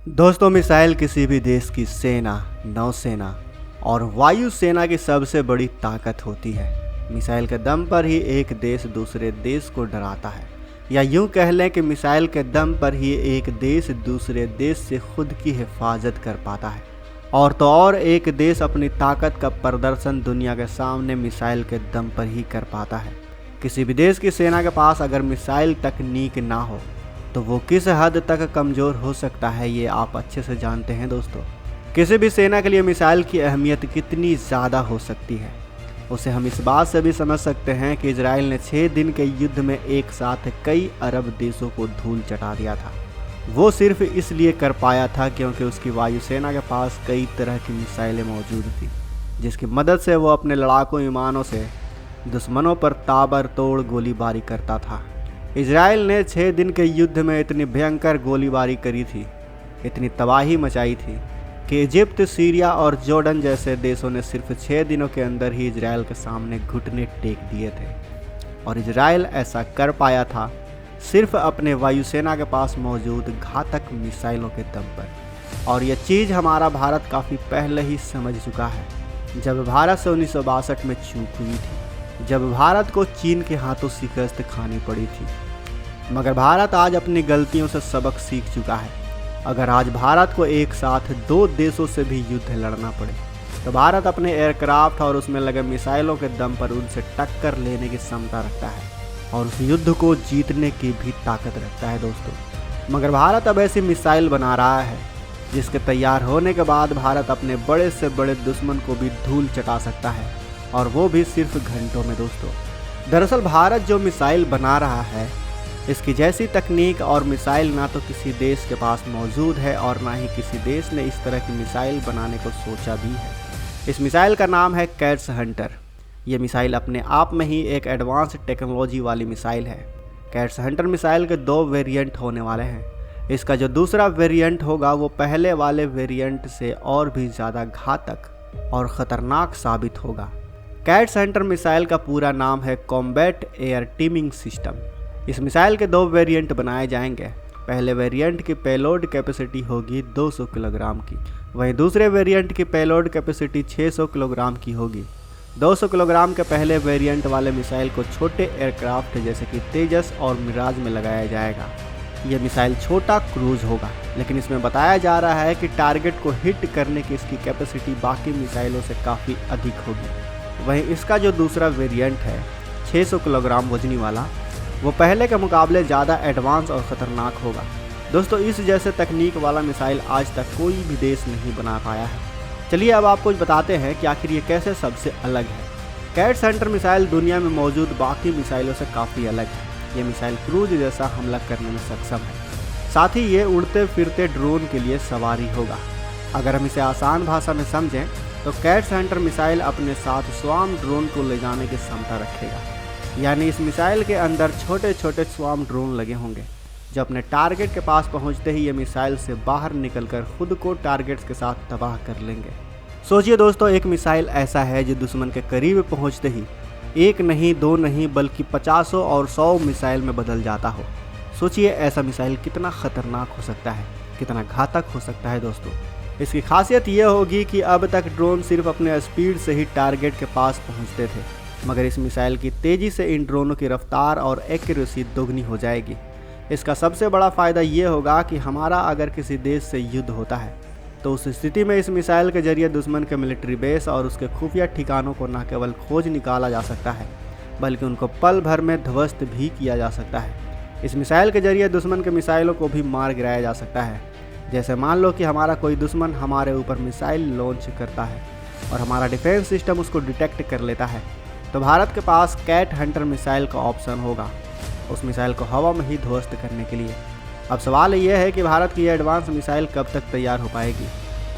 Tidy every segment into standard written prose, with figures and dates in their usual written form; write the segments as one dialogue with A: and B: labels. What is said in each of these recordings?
A: दोस्तों, मिसाइल किसी भी देश की सेना, नौसेना और वायु सेना की सबसे बड़ी ताकत होती है। मिसाइल के दम पर ही एक देश दूसरे देश को डराता है, या यूं कह लें कि मिसाइल के दम पर ही एक देश दूसरे देश से खुद की हिफाजत कर पाता है। और तो और एक देश अपनी ताकत का प्रदर्शन दुनिया के सामने मिसाइल के दम पर ही कर पाता है। किसी भी देश की सेना के पास अगर मिसाइल तकनीक ना हो तो वो किस हद तक कमज़ोर हो सकता है, ये आप अच्छे से जानते हैं दोस्तों। किसी भी सेना के लिए मिसाइल की अहमियत कितनी ज़्यादा हो सकती है उसे हम इस बात से भी समझ सकते हैं कि इजराइल ने 6 दिन के युद्ध में एक साथ कई अरब देशों को धूल चटा दिया था। वो सिर्फ इसलिए कर पाया था क्योंकि उसकी वायुसेना के पास कई तरह की मिसाइलें मौजूद थी, जिसकी मदद से वो अपने लड़ाकू विमानों से दुश्मनों पर ताबड़तोड़ गोलीबारी करता था। इजराइल ने 6 दिन के युद्ध में इतनी भयंकर गोलीबारी करी थी, इतनी तबाही मचाई थी कि इजिप्ट, सीरिया और जॉर्डन जैसे देशों ने सिर्फ 6 दिनों के अंदर ही इजराइल के सामने घुटने टेक दिए थे। और इजराइल ऐसा कर पाया था सिर्फ अपने वायुसेना के पास मौजूद घातक मिसाइलों के दम पर। और यह चीज़ हमारा भारत काफ़ी पहले ही समझ चुका है, जब भारत से 1962 में चूक हुई थी, जब भारत को चीन के हाथों शिकस्त खानी पड़ी थी। मगर भारत आज अपनी गलतियों से सबक सीख चुका है। अगर आज भारत को एक साथ 2 देशों से भी युद्ध लड़ना पड़े तो भारत अपने एयरक्राफ्ट और उसमें लगे मिसाइलों के दम पर उनसे टक्कर लेने की क्षमता रखता है और उस युद्ध को जीतने की भी ताकत रखता है दोस्तों। मगर भारत अब ऐसी मिसाइल बना रहा है जिसके तैयार होने के बाद भारत अपने बड़े से बड़े दुश्मन को भी धूल चटा सकता है, और वो भी सिर्फ घंटों में दोस्तों। दरअसल भारत जो मिसाइल बना रहा है, इसकी जैसी तकनीक और मिसाइल ना तो किसी देश के पास मौजूद है और ना ही किसी देश ने इस तरह की मिसाइल बनाने को सोचा भी है। इस मिसाइल का नाम है कैट्स हंटर। ये मिसाइल अपने आप में ही एक एडवांस टेक्नोलॉजी वाली मिसाइल है। कैट्स हंटर मिसाइल के 2 वेरिएंट होने वाले हैं। इसका जो दूसरा वेरिएंट होगा वो पहले वाले वेरिएंट से और भी ज़्यादा घातक और ख़तरनाक साबित होगा। कैट्स हंटर मिसाइल का पूरा नाम है कॉम्बैट एयर टीमिंग सिस्टम। इस मिसाइल के 2 वेरिएंट बनाए जाएंगे। पहले वेरिएंट की पेलोड कैपेसिटी होगी 200 किलोग्राम की, वहीं दूसरे वेरिएंट की पेलोड कैपेसिटी 600 किलोग्राम की होगी। 200 किलोग्राम के पहले वेरिएंट वाले मिसाइल को छोटे एयरक्राफ्ट जैसे कि तेजस और मिराज में लगाया जाएगा। यह मिसाइल छोटा क्रूज होगा, लेकिन इसमें बताया जा रहा है कि टारगेट को हिट करने की इसकी कैपेसिटी बाकी मिसाइलों से काफ़ी अधिक होगी। वहीं इसका जो दूसरा वेरिएंट है 600 किलोग्राम वजनी वाला, वो पहले के मुकाबले ज़्यादा एडवांस और ख़तरनाक होगा। दोस्तों, इस जैसे तकनीक वाला मिसाइल आज तक कोई भी देश नहीं बना पाया है। चलिए अब आपको बताते हैं कि आखिर ये कैसे सबसे अलग है। कैट्स हंटर मिसाइल दुनिया में मौजूद बाकी मिसाइलों से काफ़ी अलग है। ये मिसाइल क्रूज जैसा हमला करने में सक्षम है, साथ ही ये उड़ते फिरते ड्रोन के लिए सवारी होगा। अगर हम इसे आसान भाषा में समझें तो कैट्स हंटर मिसाइल अपने साथ स्वार्म ड्रोन को ले जाने की क्षमता रखेगा। यानी इस मिसाइल के अंदर छोटे छोटे स्वार्म ड्रोन लगे होंगे जो अपने टारगेट के पास पहुंचते ही ये मिसाइल से बाहर निकलकर खुद को टारगेट्स के साथ तबाह कर लेंगे। सोचिए दोस्तों, एक मिसाइल ऐसा है जो दुश्मन के करीब पहुंचते ही 1 नहीं 2 नहीं बल्कि 50 और 100 मिसाइल में बदल जाता हो। सोचिए ऐसा मिसाइल कितना ख़तरनाक हो सकता है, कितना घातक हो सकता है दोस्तों। इसकी खासियत यह होगी कि अब तक ड्रोन सिर्फ अपने स्पीड से ही टारगेट के पास पहुंचते थे, मगर इस मिसाइल की तेज़ी से इन ड्रोनों की रफ्तार और एक्यूरेसी दोगुनी हो जाएगी। इसका सबसे बड़ा फ़ायदा ये होगा कि हमारा अगर किसी देश से युद्ध होता है तो उस स्थिति में इस मिसाइल के जरिए दुश्मन के मिलिट्री बेस और उसके खुफिया ठिकानों को न केवल खोज निकाला जा सकता है बल्कि उनको पल भर में ध्वस्त भी किया जा सकता है। इस मिसाइल के जरिए दुश्मन के मिसाइलों को भी मार गिराया जा सकता है। जैसे मान लो कि हमारा कोई दुश्मन हमारे ऊपर मिसाइल लॉन्च करता है और हमारा डिफेंस सिस्टम उसको डिटेक्ट कर लेता है, तो भारत के पास कैट हंटर मिसाइल का ऑप्शन होगा उस मिसाइल को हवा में ही ध्वस्त करने के लिए। अब सवाल यह है कि भारत की यह एडवांस मिसाइल कब तक तैयार हो पाएगी।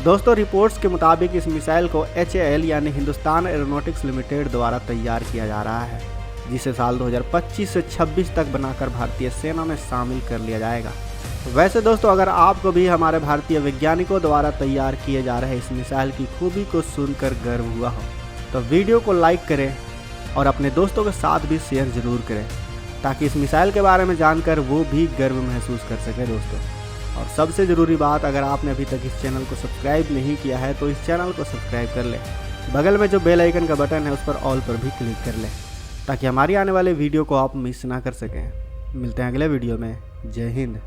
A: दोस्तों, रिपोर्ट्स के मुताबिक इस मिसाइल को HAL यानी हिंदुस्तान एरोनॉटिक्स लिमिटेड द्वारा तैयार किया जा रहा है, जिसे साल 2025 से 26 तक बनाकर भारतीय सेना में शामिल कर लिया जाएगा। वैसे दोस्तों, अगर आपको भी हमारे भारतीय वैज्ञानिकों द्वारा तैयार किए जा रहे इस मिसाइल की खूबी को सुनकर गर्व हुआ हो तो वीडियो को लाइक करें और अपने दोस्तों के साथ भी शेयर ज़रूर करें, ताकि इस मिसाइल के बारे में जानकर वो भी गर्व महसूस कर सके दोस्तों। और सबसे ज़रूरी बात, अगर आपने अभी तक इस चैनल को सब्सक्राइब नहीं किया है तो इस चैनल को सब्सक्राइब कर लें। बगल में जो बेल आइकन का बटन है उस पर ऑल पर भी क्लिक कर लें, ताकि हमारी आने वाले वीडियो को आप मिस ना कर सकें। मिलते हैं अगले वीडियो में। जय हिंद।